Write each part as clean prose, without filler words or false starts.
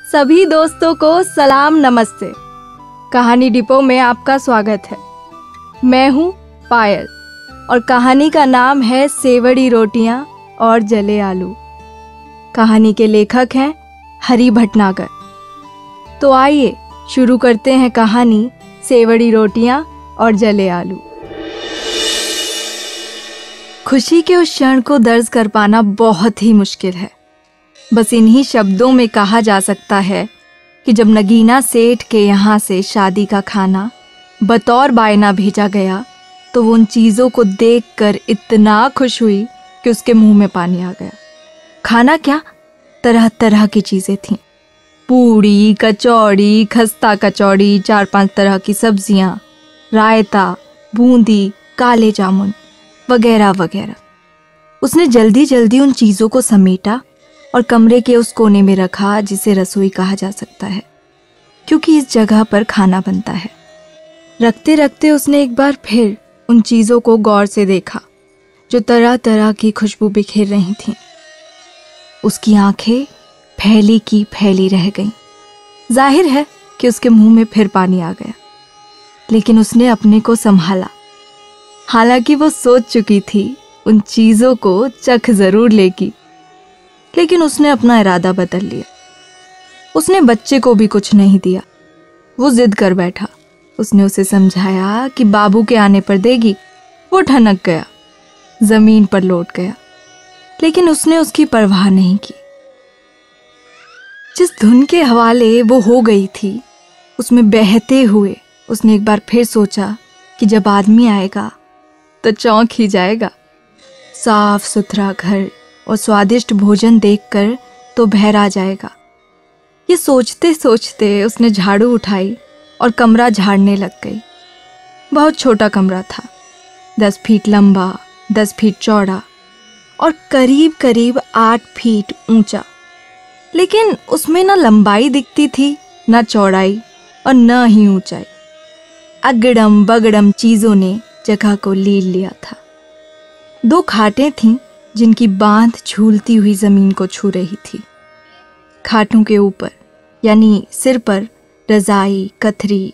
सभी दोस्तों को सलाम नमस्ते। कहानी डिपो में आपका स्वागत है। मैं हूँ पायल और कहानी का नाम है सेवड़ी रोटियां और जले आलू। कहानी के लेखक हैं हरी भटनागर। तो आइए शुरू करते हैं कहानी सेवड़ी रोटियां और जले आलू। खुशी के उस क्षण को दर्ज कर पाना बहुत ही मुश्किल है। बस इन्हीं शब्दों में कहा जा सकता है कि जब नगीना सेठ के यहाँ से शादी का खाना बतौर बायना भेजा गया तो वो उन चीज़ों को देखकर इतना खुश हुई कि उसके मुंह में पानी आ गया। खाना क्या, तरह तरह की चीज़ें थीं। पूड़ी, कचौड़ी, खस्ता कचौड़ी, 4-5 तरह की सब्जियाँ, रायता, बूंदी, काले जामुन वगैरह वगैरह। उसने जल्दी जल्दी उन चीज़ों को समेटा और कमरे के उस कोने में रखा जिसे रसोई कहा जा सकता है, क्योंकि इस जगह पर खाना बनता है। रखते रखते उसने एक बार फिर उन चीज़ों को गौर से देखा जो तरह तरह की खुशबू बिखेर रही थीं। उसकी आंखें फैली की फैली रह गईं। जाहिर है कि उसके मुंह में फिर पानी आ गया, लेकिन उसने अपने को संभाला। हालांकि वो सोच चुकी थी उन चीज़ों को चख ज़रूर लेगी, लेकिन उसने अपना इरादा बदल लिया। उसने बच्चे को भी कुछ नहीं दिया। वो जिद कर बैठा। उसने उसे समझाया कि बाबू के आने पर देगी। वो ठनक गया, जमीन पर लौट गया, लेकिन उसने उसकी परवाह नहीं की। जिस धुन के हवाले वो हो गई थी उसमें बहते हुए उसने एक बार फिर सोचा कि जब आदमी आएगा तो चौंक ही जाएगा। साफ सुथरा घर और स्वादिष्ट भोजन देखकर तो बहरा जाएगा। ये सोचते सोचते उसने झाड़ू उठाई और कमरा झाड़ने लग गई। बहुत छोटा कमरा था, 10 फीट लंबा, 10 फीट चौड़ा और करीब करीब 8 फीट ऊंचा। लेकिन उसमें न लंबाई दिखती थी, न चौड़ाई और न ही ऊंचाई। अगड़म बगड़म चीज़ों ने जगह को ले लिया था। 2 खाटें थीं जिनकी बांध झूलती हुई ज़मीन को छू रही थी। खाटों के ऊपर यानी सिर पर रज़ाई, कथरी,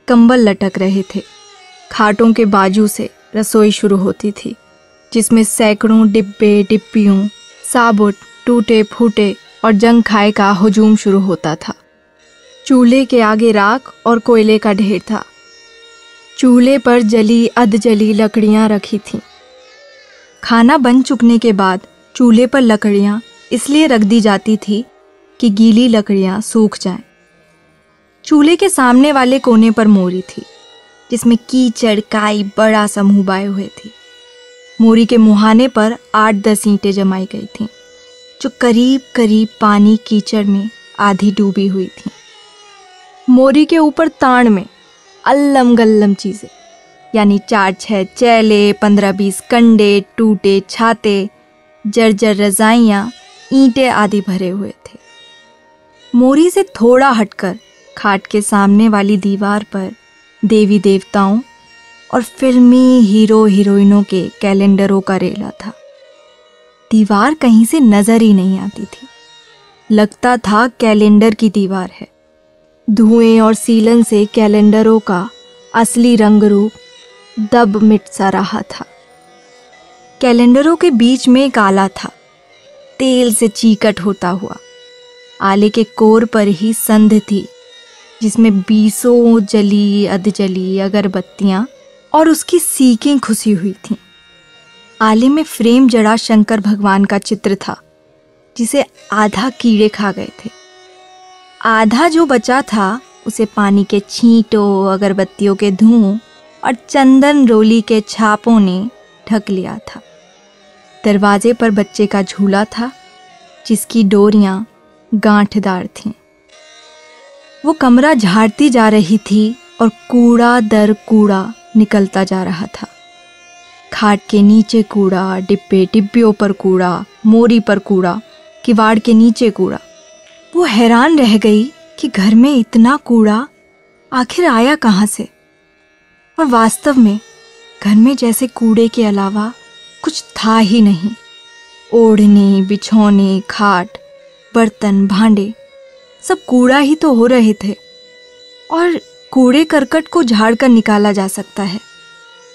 कंबल लटक रहे थे। खाटों के बाजू से रसोई शुरू होती थी, जिसमें सैकड़ों डिब्बे, डिब्बियों, साबुत, टूटे फूटे और जंग खाए का हुजूम शुरू होता था। चूल्हे के आगे राख और कोयले का ढेर था। चूल्हे पर जली अधजली लकड़ियाँ रखी थीं। खाना बन चुकने के बाद चूल्हे पर लकड़ियाँ इसलिए रख दी जाती थी कि गीली लकड़ियाँ सूख जाएं। चूल्हे के सामने वाले कोने पर मोरी थी, जिसमें कीचड़ काई बड़ा समूह बाए हुए थे। मोरी के मुहाने पर 8-10 ईंटें जमाई गई थीं, जो करीब करीब पानी कीचड़ में आधी डूबी हुई थीं। मोरी के ऊपर ताण में अल्लम गल्लम चीज़ें यानी 4-6 चैले, 15-20 कंडे, टूटे छाते, जर्जर रजाइयाँ, ईंटें आदि भरे हुए थे। मोरी से थोड़ा हटकर खाट के सामने वाली दीवार पर देवी देवताओं और फिल्मी हीरो हीरोइनों के कैलेंडरों का रेला था। दीवार कहीं से नजर ही नहीं आती थी। लगता था कैलेंडर की दीवार है। धुएं और सीलन से कैलेंडरों का असली रंग रूप दब मिट सा रहा था। कैलेंडरों के बीच में एक आला था, तेल से चीकट होता हुआ। आले के कोर पर ही संध थी, जिसमें 20 जली अधजली अगरबत्तियां और उसकी सीकें खुसी हुई थीं। आले में फ्रेम जड़ा शंकर भगवान का चित्र था, जिसे आधा कीड़े खा गए थे। आधा जो बचा था उसे पानी के छींटों, अगरबत्तियों के धुओं और चंदन रोली के छापों ने ढक लिया था। दरवाजे पर बच्चे का झूला था, जिसकी डोरियां गांठदार थीं। वो कमरा झाड़ती जा रही थी और कूड़ा दर कूड़ा निकलता जा रहा था। खाट के नीचे कूड़ा, डिब्बे डिब्बियों पर कूड़ा, मोरी पर कूड़ा, किवाड़ के नीचे कूड़ा। वो हैरान रह गई कि घर में इतना कूड़ा आखिर आया कहाँ से। और वास्तव में घर में जैसे कूड़े के अलावा कुछ था ही नहीं। ओढ़ने, बिछौने, खाट, बर्तन, भांडे सब कूड़ा ही तो हो रहे थे। और कूड़े करकट को झाड़ कर निकाला जा सकता है,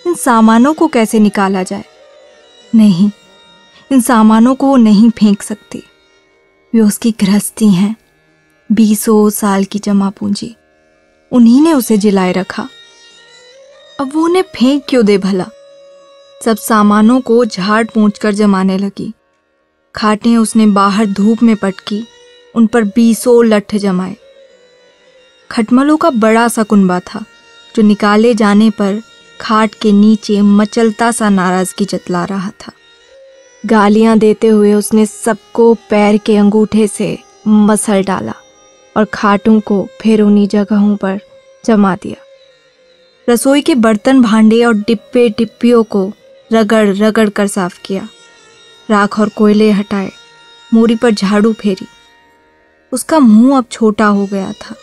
इन सामानों को कैसे निकाला जाए? नहीं, इन सामानों को वो नहीं फेंक सकती। वे उसकी गृहस्थी हैं, 20 साल की जमा पूंजी। उन्हीं ने उसे जिलाए रखा। अब वो उन्हें फेंक क्यों दे भला? सब सामानों को झाड़ पोंछ कर जमाने लगी। खाटें उसने बाहर धूप में पटकी, उन पर 20 लट्ठ जमाए। खटमलों का बड़ा सा कुनबा था जो निकाले जाने पर खाट के नीचे मचलता सा नाराजगी जतला रहा था। गालियां देते हुए उसने सबको पैर के अंगूठे से मसल डाला और खाटों को फिर उन्हीं जगहों पर जमा दिया। रसोई के बर्तन, भांडे और डिब्बे डिब्बियों को रगड़ रगड़ कर साफ किया। राख और कोयले हटाए, मोरी पर झाड़ू फेरी। उसका मुंह अब छोटा हो गया था।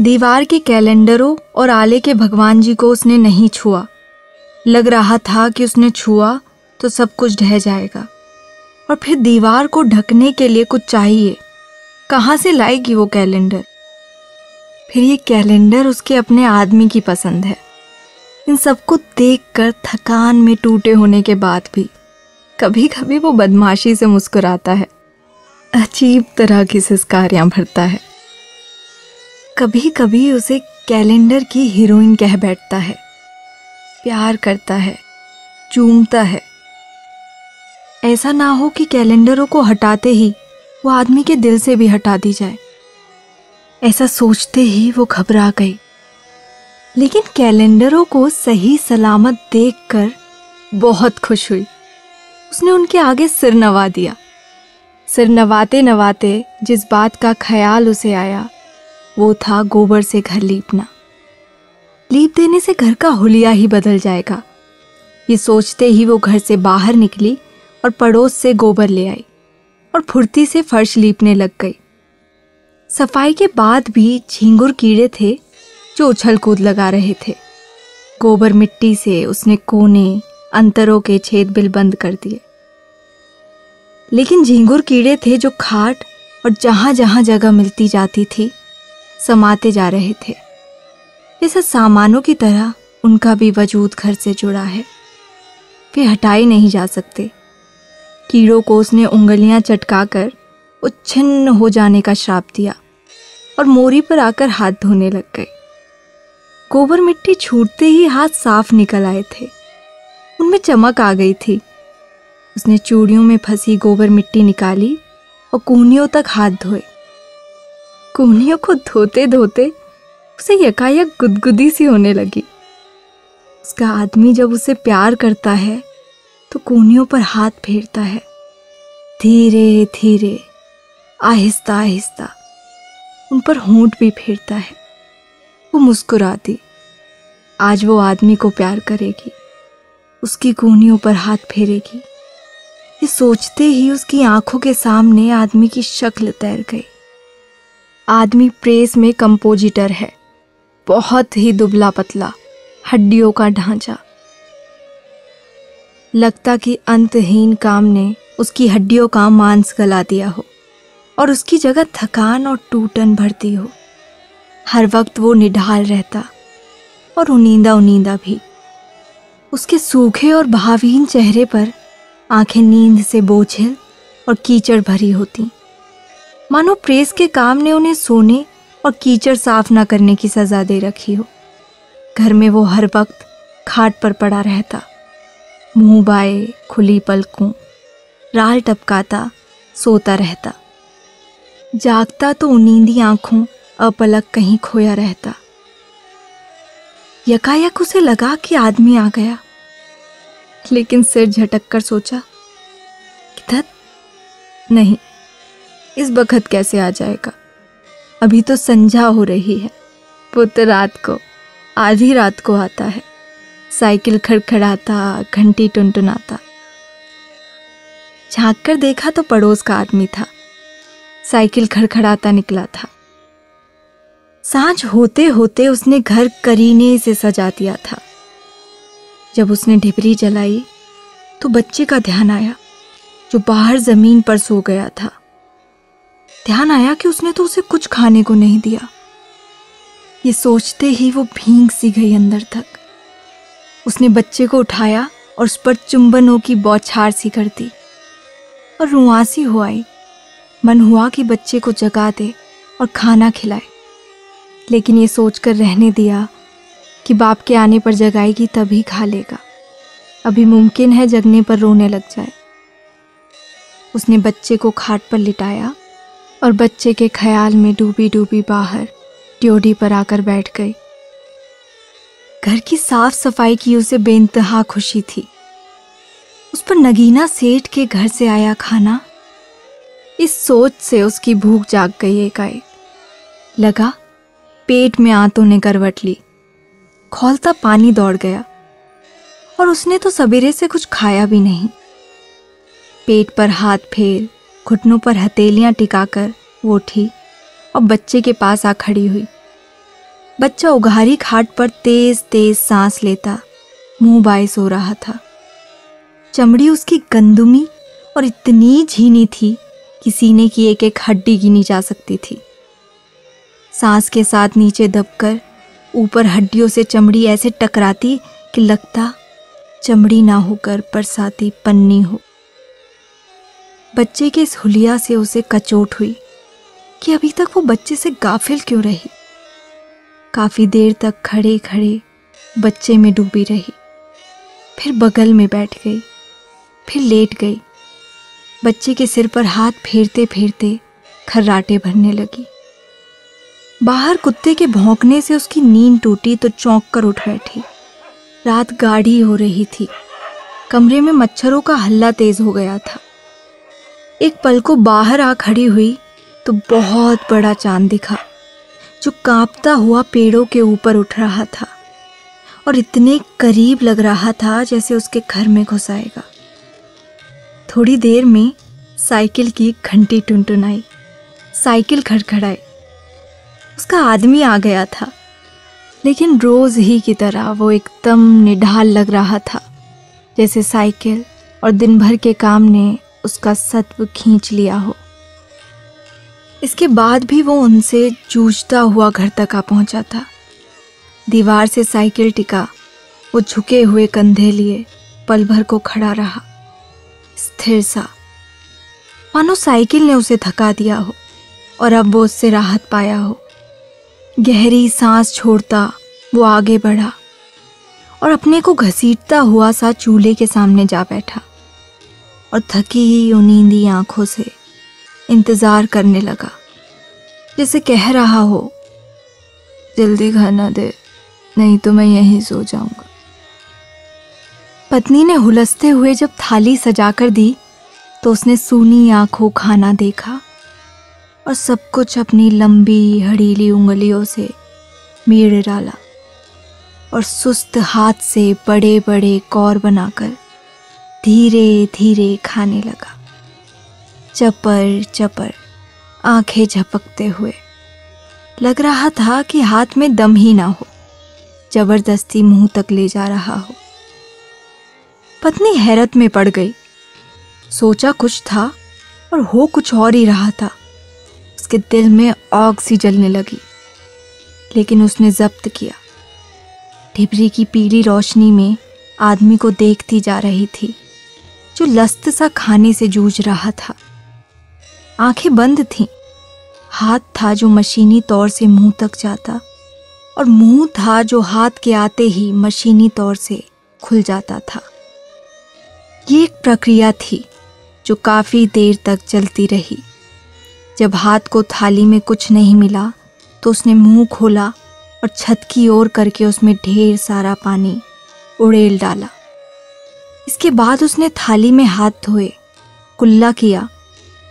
दीवार के कैलेंडरों और आले के भगवान जी को उसने नहीं छुआ। लग रहा था कि उसने छुआ तो सब कुछ ढह जाएगा। और फिर दीवार को ढकने के लिए कुछ चाहिए। कहाँ से लाएगी वो कैलेंडर? फिर ये कैलेंडर उसके अपने आदमी की पसंद है। इन सबको देखकर थकान में टूटे होने के बाद भी कभी कभी वो बदमाशी से मुस्कुराता है, अजीब तरह की सिसकारियां भरता है। कभी कभी उसे कैलेंडर की हीरोइन कह बैठता है, प्यार करता है, चूमता है। ऐसा ना हो कि कैलेंडरों को हटाते ही वो आदमी के दिल से भी हटा दी जाए। ऐसा सोचते ही वो घबरा गई। लेकिन कैलेंडरों को सही सलामत देखकर बहुत खुश हुई। उसने उनके आगे सिर नवा दिया। सिर नवाते नवाते जिस बात का ख्याल उसे आया वो था गोबर से घर लीपना। लीप देने से घर का हुलिया ही बदल जाएगा। ये सोचते ही वो घर से बाहर निकली और पड़ोस से गोबर ले आई और फुर्ती से फर्श लीपने लग गई। सफाई के बाद भी झींगुर कीड़े थे जो उछल कूद लगा रहे थे। गोबर मिट्टी से उसने कोने, अंतरों के छेद बिल बंद कर दिए। लेकिन झींगुर कीड़े थे जो खाट और जहां जहां जगह मिलती जाती थी समाते जा रहे थे। जैसा सामानों की तरह उनका भी वजूद घर से जुड़ा है, वे हटाए नहीं जा सकते। कीड़ों को उसने उंगलियां चटकाकर उच्छिन्न हो जाने का श्राप दिया और मोरी पर आकर हाथ धोने लग गए। गोबर मिट्टी छूटते ही हाथ साफ निकल आए थे, उनमें चमक आ गई थी। उसने चूड़ियों में फंसी गोबर मिट्टी निकाली और कूहनियों तक हाथ धोए। कूहनियों को धोते धोते उसे यकायक गुदगुदी सी होने लगी। उसका आदमी जब उसे प्यार करता है तो कूहनियों पर हाथ फेरता है, धीरे धीरे, आहिस्ता आहिस्ता उन पर होंठ भी फेरता है। वो मुस्कुराती। आज वो आदमी को प्यार करेगी, उसकी कूहनियों पर हाथ फेरेगी। ये सोचते ही उसकी आंखों के सामने आदमी की शक्ल तैर गई। आदमी प्रेस में कंपोजिटर है, बहुत ही दुबला पतला, हड्डियों का ढांचा। लगता कि अंतहीन काम ने उसकी हड्डियों का मांस गला दिया हो और उसकी जगह थकान और टूटन भरती हो। हर वक्त वो निढाल रहता और उनींदा भी। उसके सूखे और भावहीन चेहरे पर आंखें नींद से बोझिल और कीचड़ भरी होती, मानो प्रेस के काम ने उन्हें सोने और कीचड़ साफ न करने की सजा दे रखी हो। घर में वो हर वक्त खाट पर पड़ा रहता, मुंह बाए, खुली पलकों, राल टपकाता, सोता रहता। जागता तो उनींदी आंखों अपलक कहीं खोया रहता। यकायक उसे लगा कि आदमी आ गया, लेकिन सिर झटक कर सोचा, किधर? नहीं, इस बखत कैसे आ जाएगा? अभी तो संझा हो रही है। वो तो रात को, आधी रात को आता है। साइकिल खड़खड़ाता, घंटी टुनटुनाता। झांक कर देखा तो पड़ोस का आदमी था, साइकिल खड़खड़ाता निकला था। सांझ होते होते उसने घर करीने से सजा दिया था। जब उसने ढिबरी जलाई तो बच्चे का ध्यान आया, जो बाहर जमीन पर सो गया था। ध्यान आया कि उसने तो उसे कुछ खाने को नहीं दिया। ये सोचते ही वो भींग सी गई अंदर तक। उसने बच्चे को उठाया और उस पर चुंबनों की बौछार सी कर दी और रुआंसी हो आई। मन हुआ कि बच्चे को जगा दे और खाना खिलाए, लेकिन ये सोचकर रहने दिया कि बाप के आने पर जगाएगी तभी खा लेगा। अभी मुमकिन है जगने पर रोने लग जाए। उसने बच्चे को खाट पर लिटाया और बच्चे के ख्याल में डूबी डूबी बाहर ड्योढ़ी पर आकर बैठ गई। घर की साफ सफाई की उसे बेइंतहा खुशी थी। उस पर नगीना सेठ के घर से आया खाना। इस सोच से उसकी भूख जाग गई एकाएक। लगा पेट में आंतों ने करवट ली। खौलता पानी दौड़ गया और उसने तो सवेरे से कुछ खाया भी नहीं। पेट पर हाथ फेर, घुटनों पर हथेलियां टिकाकर वो उठी और बच्चे के पास आ खड़ी हुई। बच्चा उघारी खाट पर तेज तेज सांस लेता मुंह बाए सो रहा था। चमड़ी उसकी गंदुमी और इतनी झीनी थी कि सीने की एक एक हड्डी गिनी जा सकती थी। सांस के साथ नीचे दबकर ऊपर हड्डियों से चमड़ी ऐसे टकराती कि लगता चमड़ी ना होकर बरसाती पन्नी हो। बच्चे के इस हुलिया से उसे कचोट हुई कि अभी तक वो बच्चे से गाफिल क्यों रही। काफी देर तक खड़े खड़े बच्चे में डूबी रही, फिर बगल में बैठ गई, फिर लेट गई। बच्चे के सिर पर हाथ फेरते फेरते खर्राटे भरने लगी। बाहर कुत्ते के भौंकने से उसकी नींद टूटी तो चौंक कर उठ बैठी। रात गाढ़ी हो रही थी। कमरे में मच्छरों का हल्ला तेज हो गया था। एक पल को बाहर आ खड़ी हुई तो बहुत बड़ा चांद दिखा, जो कांपता हुआ पेड़ों के ऊपर उठ रहा था और इतने करीब लग रहा था जैसे उसके घर में घुस आएगा। थोड़ी देर में साइकिल की घंटी टुनटुनाई, साइकिल खड़खड़ाई। उसका आदमी आ गया था, लेकिन रोज ही की तरह वो एकदम निढाल लग रहा था, जैसे साइकिल और दिन भर के काम ने उसका सत्व खींच लिया हो। इसके बाद भी वो उनसे जूझता हुआ घर तक आ पहुंचा था। दीवार से साइकिल टिका, वो झुके हुए कंधे लिए पल भर को खड़ा रहा, स्थिर सा, मानो साइकिल ने उसे थका दिया हो और अब वो उससे राहत पाया हो। गहरी सांस छोड़ता वो आगे बढ़ा और अपने को घसीटता हुआ सा चूल्हे के सामने जा बैठा और थकी ही नींदी आंखों से इंतजार करने लगा, जैसे कह रहा हो, जल्दी खाना दे, नहीं तो मैं यहीं सो जाऊंगा। पत्नी ने हुलसते हुए जब थाली सजाकर दी तो उसने सूनी आंखों खाना देखा और सब कुछ अपनी लंबी हड़ीली उंगलियों से मीड़ डाला और सुस्त हाथ से बड़े बड़े कौर बनाकर धीरे धीरे खाने लगा, चपर चपर, आंखें झपकते हुए। लग रहा था कि हाथ में दम ही ना हो, जबरदस्ती मुंह तक ले जा रहा हो। पत्नी हैरत में पड़ गई। सोचा कुछ था और हो कुछ और ही रहा था। उसके दिल में आग सी जलने लगी, लेकिन उसने जब्त किया। ढिबरी की पीली रोशनी में आदमी को देखती जा रही थी, जो लस्त सा खाने से जूझ रहा था। आंखें बंद थीं, हाथ था जो मशीनी तौर से मुंह तक जाता और मुंह था जो हाथ के आते ही मशीनी तौर से खुल जाता था। ये एक प्रक्रिया थी जो काफी देर तक चलती रही। जब हाथ को थाली में कुछ नहीं मिला तो उसने मुंह खोला और छत की ओर करके उसमें ढेर सारा पानी उड़ेल डाला। इसके बाद उसने थाली में हाथ धोए, कुल्ला किया,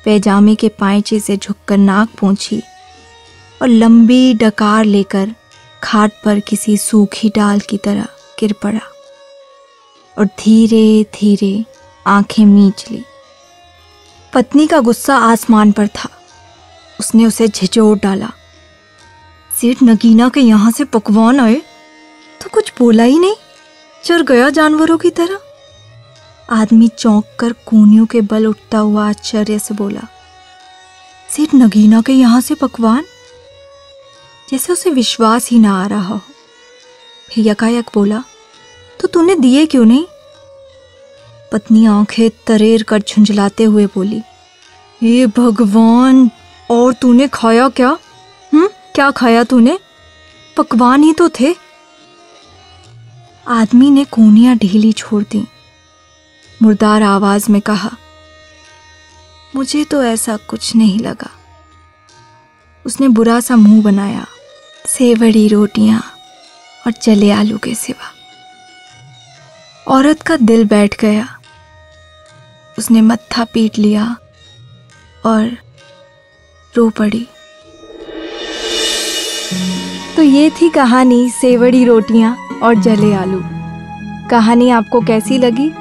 पैजामे के पायचे से झुककर नाक पोंछी और लंबी डकार लेकर खाट पर किसी सूखी डाल की तरह गिर पड़ा और धीरे धीरे आंखें मींच ली। पत्नी का गुस्सा आसमान पर था। उसने उसे झिझोड़ डाला। सेठ नगीना के यहाँ से पकवान आए तो कुछ बोला ही नहीं, चर गया जानवरों की तरह। आदमी चौंक कर कूनियों के बल उठता हुआ आश्चर्य से बोला, सेठ नगीना के यहाँ से पकवान? जैसे उसे विश्वास ही ना आ रहा हो। फिर यकायक बोला, तो तूने दिए क्यों नहीं? पत्नी आंखें तरेर कर झुंझलाते हुए बोली, हे भगवान, और तूने खाया क्या? क्या खाया तूने? पकवान ही तो थे। आदमी ने कोनियां ढीली छोड़ दी, मुर्दार आवाज में कहा, मुझे तो ऐसा कुछ नहीं लगा। उसने बुरा सा मुंह बनाया, सेवड़ी रोटियां और जले आलू के सिवा। औरत का दिल बैठ गया। उसने मत्था पीट लिया और रो पड़ी। तो ये थी कहानी सेवड़ी रोटियां और जले आलू। कहानी आपको कैसी लगी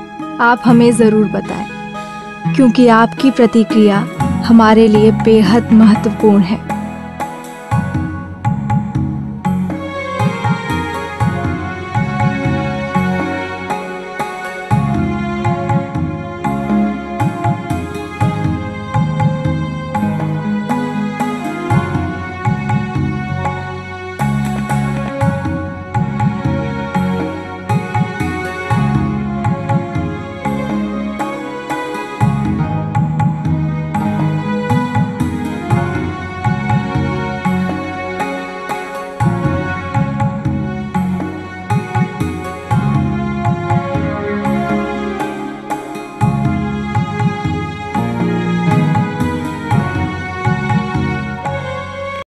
आप हमें ज़रूर बताएं, क्योंकि आपकी प्रतिक्रिया हमारे लिए बेहद महत्वपूर्ण है।